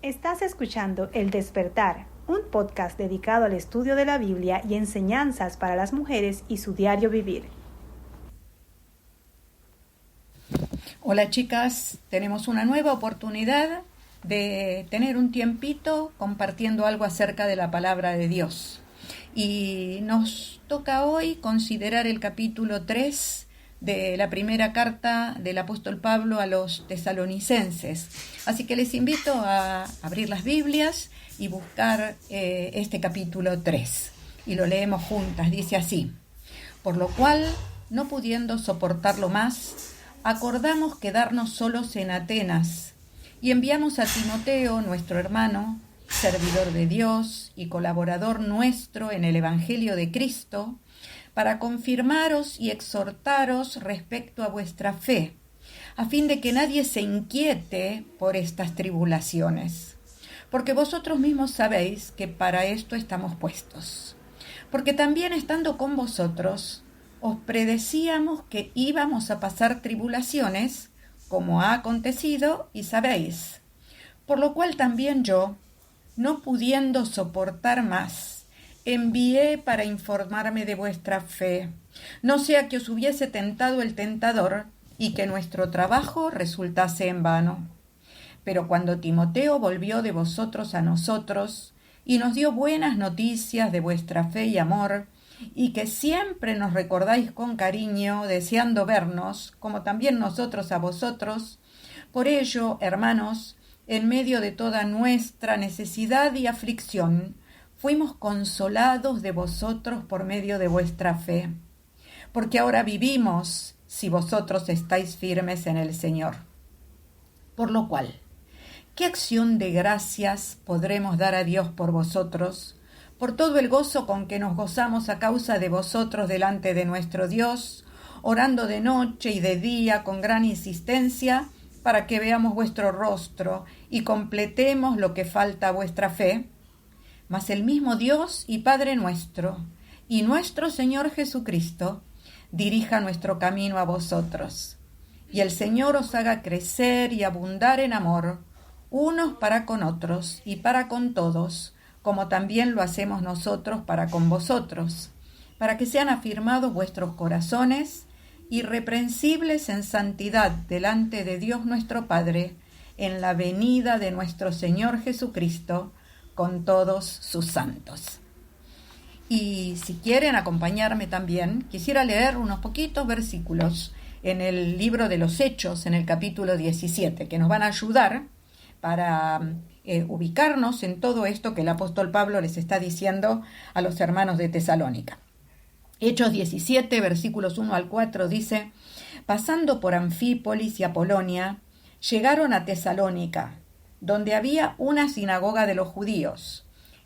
Estás escuchando El Despertar, un podcast dedicado al estudio de la Biblia y enseñanzas para las mujeres y su diario vivir. Hola chicas, tenemos una nueva oportunidad de tener un tiempito compartiendo algo acerca de la palabra de Dios. Y nos toca hoy considerar el capítulo 3 de la primera carta del apóstol Pablo a los tesalonicenses. Así que les invito a abrir las Biblias y buscar este capítulo 3. Y lo leemos juntas, dice así: por lo cual, no pudiendo soportarlo más, acordamos quedarnos solos en Atenas y enviamos a Timoteo, nuestro hermano, servidor de Dios y colaborador nuestro en el Evangelio de Cristo, para confirmaros y exhortaros respecto a vuestra fe, a fin de que nadie se inquiete por estas tribulaciones, porque vosotros mismos sabéis que para esto estamos puestos. Porque también estando con vosotros, os predecíamos que íbamos a pasar tribulaciones, como ha acontecido y sabéis. Por lo cual también yo, no pudiendo soportar más, envié para informarme de vuestra fe, no sea que os hubiese tentado el tentador y que nuestro trabajo resultase en vano. Pero cuando Timoteo volvió de vosotros a nosotros y nos dio buenas noticias de vuestra fe y amor, y que siempre nos recordáis con cariño, deseando vernos, como también nosotros a vosotros, por ello, hermanos, en medio de toda nuestra necesidad y aflicción, fuimos consolados de vosotros por medio de vuestra fe, porque ahora vivimos si vosotros estáis firmes en el Señor. Por lo cual, ¿qué acción de gracias podremos dar a Dios por vosotros, por todo el gozo con que nos gozamos a causa de vosotros delante de nuestro Dios, orando de noche y de día con gran insistencia, para que veamos vuestro rostro y completemos lo que falta a vuestra fe? Mas el mismo Dios y Padre nuestro, y nuestro Señor Jesucristo, dirija nuestro camino a vosotros. Y el Señor os haga crecer y abundar en amor, unos para con otros y para con todos, como también lo hacemos nosotros para con vosotros, para que sean afirmados vuestros corazones, irreprensibles en santidad delante de Dios nuestro Padre, en la venida de nuestro Señor Jesucristo, con todos sus santos. Y si quieren acompañarme también, quisiera leer unos poquitos versículos en el libro de los Hechos, en el capítulo 17, que nos van a ayudar para ubicarnos en todo esto que el apóstol Pablo les está diciendo a los hermanos de Tesalónica. Hechos 17, versículos 1 al 4, dice: pasando por Anfípolis y Apolonia, llegaron a Tesalónica, donde había una sinagoga de los judíos.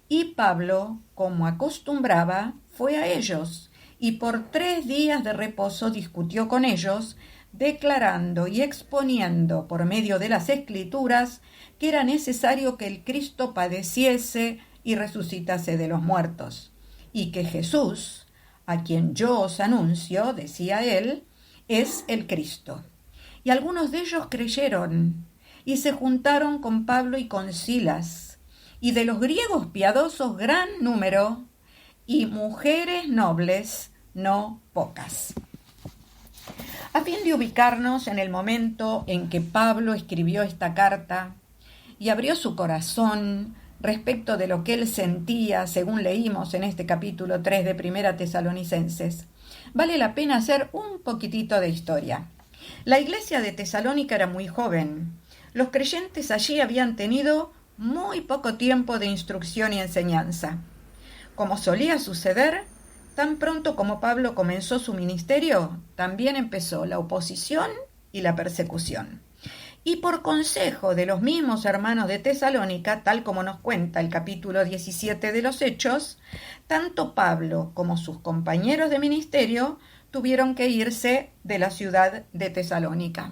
Y Pablo, como acostumbraba, fue a ellos, y por 3 días de reposo discutió con ellos, declarando y exponiendo por medio de las Escrituras que era necesario que el Cristo padeciese y resucitase de los muertos, y que Jesús, a quien yo os anuncio, decía él, es el Cristo. Y algunos de ellos creyeron, y se juntaron con Pablo y con Silas, y de los griegos piadosos gran número, y mujeres nobles no pocas. A fin de ubicarnos en el momento en que Pablo escribió esta carta y abrió su corazón respecto de lo que él sentía, según leímos en este capítulo 3 de Primera Tesalonicenses, vale la pena hacer un poquitito de historia. La iglesia de Tesalónica era muy joven. Los creyentes allí habían tenido muy poco tiempo de instrucción y enseñanza. Como solía suceder, tan pronto como Pablo comenzó su ministerio, también empezó la oposición y la persecución. Y por consejo de los mismos hermanos de Tesalónica, tal como nos cuenta el capítulo 17 de los Hechos, tanto Pablo como sus compañeros de ministerio tuvieron que irse de la ciudad de Tesalónica.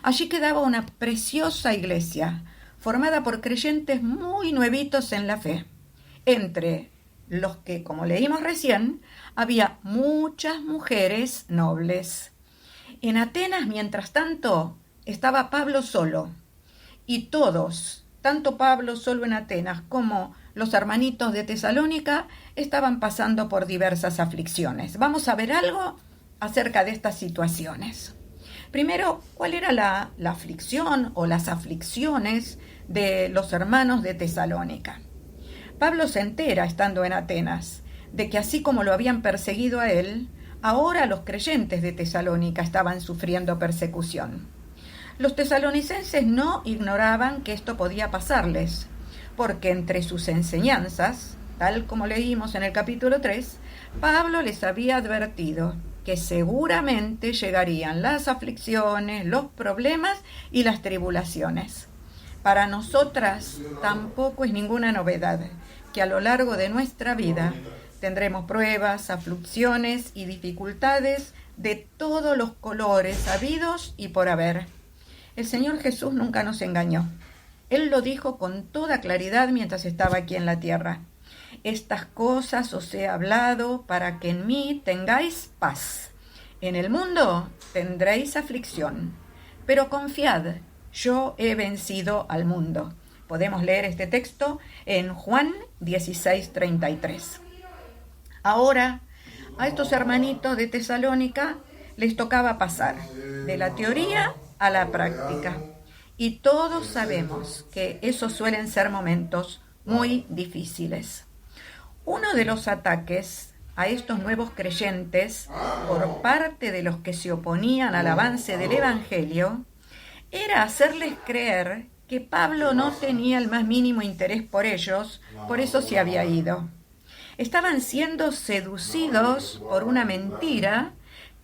Allí quedaba una preciosa iglesia, formada por creyentes muy nuevitos en la fe, entre los que, como leímos recién, había muchas mujeres nobles. En Atenas, mientras tanto, estaba Pablo solo, y todos, tanto Pablo solo en Atenas como los hermanitos de Tesalónica estaban pasando por diversas aflicciones. Vamos a ver algo acerca de estas situaciones. Primero, ¿cuál era la aflicción o las aflicciones de los hermanos de Tesalónica? Pablo se entera, estando en Atenas, de que así como lo habían perseguido a él, ahora los creyentes de Tesalónica estaban sufriendo persecución. Los tesalonicenses no ignoraban que esto podía pasarles, porque entre sus enseñanzas, tal como leímos en el capítulo 3, Pablo les había advertido que seguramente llegarían las aflicciones, los problemas y las tribulaciones. Para nosotras tampoco es ninguna novedad que a lo largo de nuestra vida tendremos pruebas, aflicciones y dificultades de todos los colores habidos y por haber. El Señor Jesús nunca nos engañó. Él lo dijo con toda claridad mientras estaba aquí en la tierra. Estas cosas os he hablado para que en mí tengáis paz. En el mundo tendréis aflicción, pero confiad, yo he vencido al mundo. Podemos leer este texto en Juan 16:33. Ahora, a estos hermanitos de Tesalónica les tocaba pasar de la teoría a la práctica. Y todos sabemos que esos suelen ser momentos muy difíciles. Uno de los ataques a estos nuevos creyentes por parte de los que se oponían al avance del Evangelio era hacerles creer que Pablo no tenía el más mínimo interés por ellos, por eso se había ido. Estaban siendo seducidos por una mentira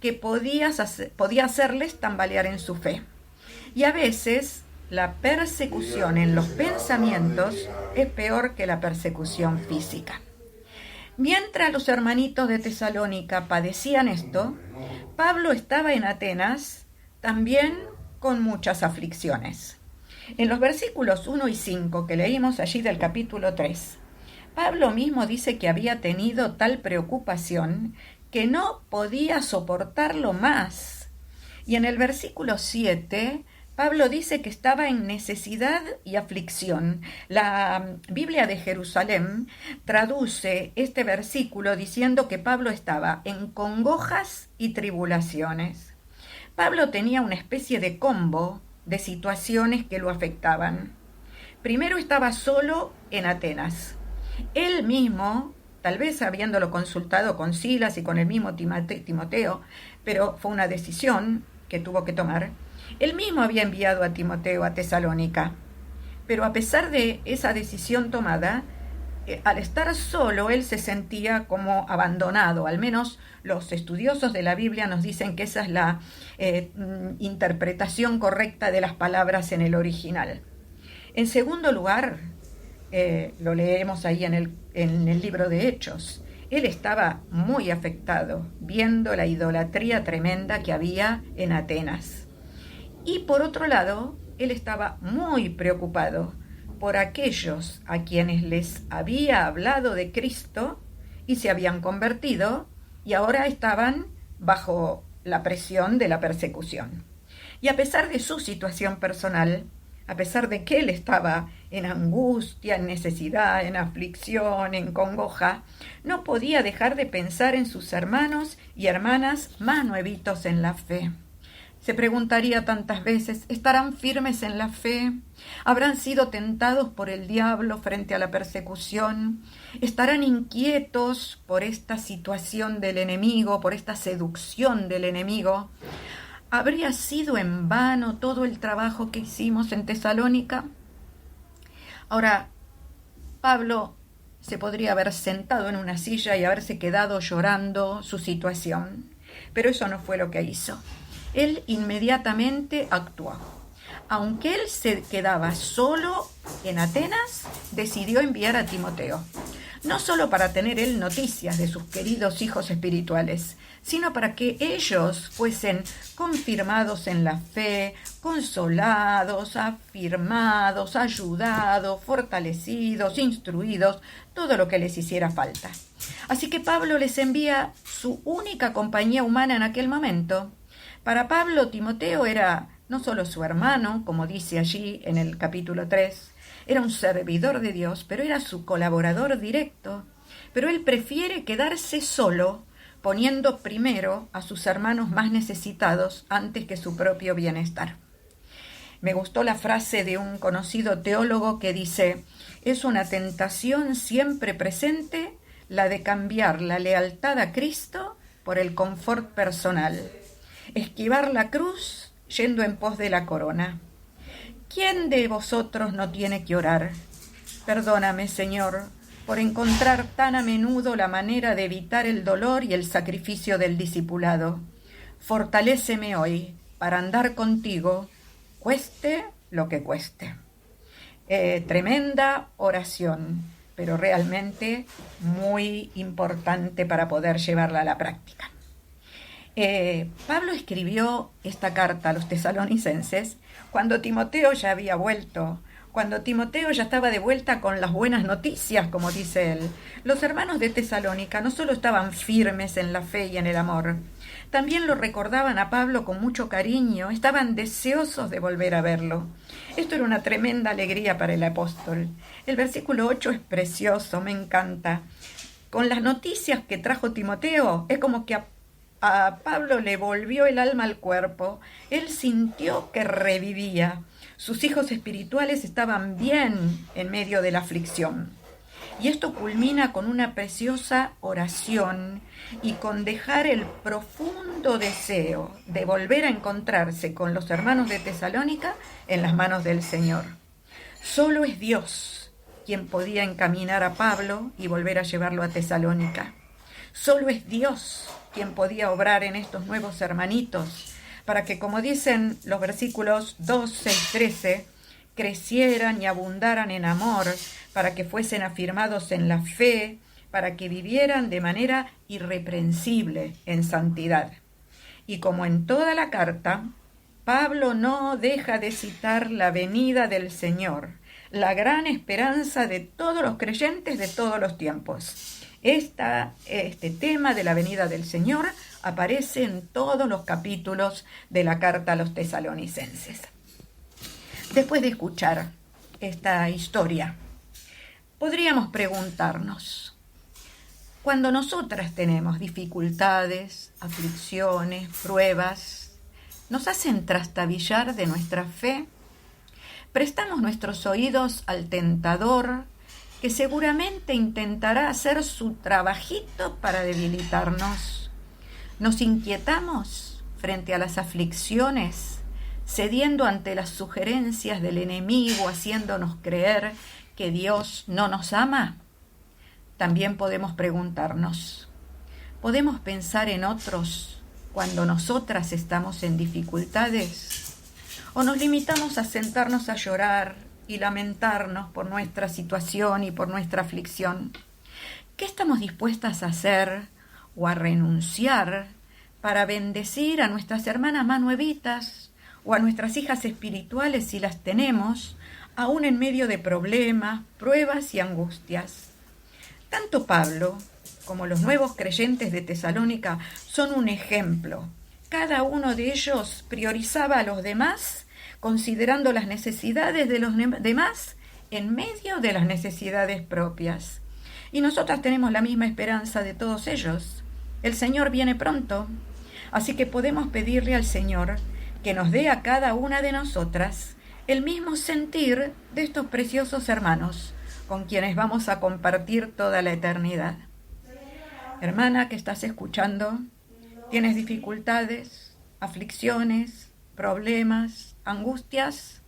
que podía hacerles tambalear en su fe. Y a veces la persecución en los pensamientos es peor que la persecución física. Mientras los hermanitos de Tesalónica padecían esto, Pablo estaba en Atenas también con muchas aflicciones. En los versículos 1 y 5 que leímos allí del capítulo 3, Pablo mismo dice que había tenido tal preocupación que no podía soportarlo más. Y en el versículo 7, Pablo dice que estaba en necesidad y aflicción. La Biblia de Jerusalén traduce este versículo diciendo que Pablo estaba en congojas y tribulaciones. Pablo tenía una especie de combo de situaciones que lo afectaban. Primero estaba solo en Atenas. Él mismo, tal vez habiéndolo consultado con Silas y con el mismo Timoteo, pero fue una decisión que tuvo que tomar. Él mismo había enviado a Timoteo a Tesalónica, pero a pesar de esa decisión tomada, al estar solo, él se sentía como abandonado. Al menos los estudiosos de la Biblia nos dicen que esa es la interpretación correcta de las palabras en el original. En segundo lugar, lo leemos ahí en el libro de Hechos, él estaba muy afectado viendo la idolatría tremenda que había en Atenas. Y por otro lado, él estaba muy preocupado por aquellos a quienes les había hablado de Cristo y se habían convertido y ahora estaban bajo la presión de la persecución. Y a pesar de su situación personal, a pesar de que él estaba en angustia, en necesidad, en aflicción, en congoja, no podía dejar de pensar en sus hermanos y hermanas más nuevitos en la fe. Se preguntaría tantas veces, ¿estarán firmes en la fe? ¿Habrán sido tentados por el diablo frente a la persecución? ¿Estarán inquietos por esta situación del enemigo, por esta seducción del enemigo? ¿Habría sido en vano todo el trabajo que hicimos en Tesalónica? Ahora, Pablo se podría haber sentado en una silla y haberse quedado llorando su situación, pero eso no fue lo que hizo. Él inmediatamente actuó. Aunque él se quedaba solo en Atenas, decidió enviar a Timoteo, no solo para tener él noticias de sus queridos hijos espirituales, sino para que ellos fuesen confirmados en la fe, consolados, afirmados, ayudados, fortalecidos, instruidos, todo lo que les hiciera falta. Así que Pablo les envía su única compañía humana en aquel momento. Para Pablo, Timoteo era no solo su hermano, como dice allí en el capítulo 3, era un servidor de Dios, pero era su colaborador directo. Pero él prefiere quedarse solo, poniendo primero a sus hermanos más necesitados antes que su propio bienestar. Me gustó la frase de un conocido teólogo que dice: es una tentación siempre presente la de cambiar la lealtad a Cristo por el confort personal, esquivar la cruz yendo en pos de la corona. ¿Quién de vosotros no tiene que orar? Perdóname, Señor, por encontrar tan a menudo la manera de evitar el dolor y el sacrificio del discipulado. Fortaléceme hoy para andar contigo, cueste lo que cueste. Tremenda oración, pero realmente muy importante para poder llevarla a la práctica. Pablo escribió esta carta a los tesalonicenses cuando Timoteo ya había vuelto, cuando Timoteo ya estaba de vuelta con las buenas noticias, como dice él. Los hermanos de Tesalónica no solo estaban firmes en la fe y en el amor, también lo recordaban a Pablo con mucho cariño, estaban deseosos de volver a verlo. Esto era una tremenda alegría para el apóstol. El versículo 8 es precioso, me encanta. Con las noticias que trajo Timoteo, es como que a Pablo le volvió el alma al cuerpo. Él sintió que revivía. Sus hijos espirituales estaban bien en medio de la aflicción. Y esto culmina con una preciosa oración y con dejar el profundo deseo de volver a encontrarse con los hermanos de Tesalónica en las manos del Señor. Solo es Dios quien podía encaminar a Pablo y volver a llevarlo a Tesalónica. Solo es Dios quien podía obrar en estos nuevos hermanitos para que, como dicen los versículos 2, 6, 13, crecieran y abundaran en amor, para que fuesen afirmados en la fe, para que vivieran de manera irreprensible en santidad. Y como en toda la carta, Pablo no deja de citar la venida del Señor, la gran esperanza de todos los creyentes de todos los tiempos. Este tema de la venida del Señor aparece en todos los capítulos de la carta a los tesalonicenses. Después de escuchar esta historia, podríamos preguntarnos, cuando nosotras tenemos dificultades, aflicciones, pruebas, ¿nos hacen trastabillar de nuestra fe? ¿Prestamos nuestros oídos al tentador, que seguramente intentará hacer su trabajito para debilitarnos? ¿Nos inquietamos frente a las aflicciones, cediendo ante las sugerencias del enemigo, haciéndonos creer que Dios no nos ama? También podemos preguntarnos, ¿podemos pensar en otros cuando nosotras estamos en dificultades? ¿O nos limitamos a sentarnos a llorar y lamentarnos por nuestra situación y por nuestra aflicción? ¿Qué estamos dispuestas a hacer o a renunciar para bendecir a nuestras hermanas más nuevitas o a nuestras hijas espirituales si las tenemos, aún en medio de problemas, pruebas y angustias? Tanto Pablo como los nuevos creyentes de Tesalónica son un ejemplo. Cada uno de ellos priorizaba a los demás, considerando las necesidades de los demás en medio de las necesidades propias. Y nosotras tenemos la misma esperanza de todos ellos. El Señor viene pronto, así que podemos pedirle al Señor que nos dé a cada una de nosotras el mismo sentir de estos preciosos hermanos con quienes vamos a compartir toda la eternidad. Hermana que estás escuchando, ¿tienes dificultades, aflicciones, problemas, angustias?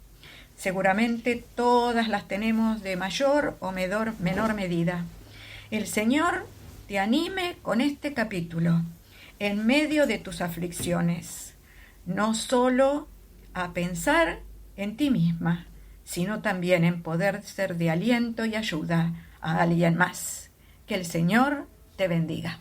Seguramente todas las tenemos de mayor o menor medida. El Señor te anime con este capítulo, en medio de tus aflicciones, no solo a pensar en ti misma, sino también en poder ser de aliento y ayuda a alguien más. Que el Señor te bendiga.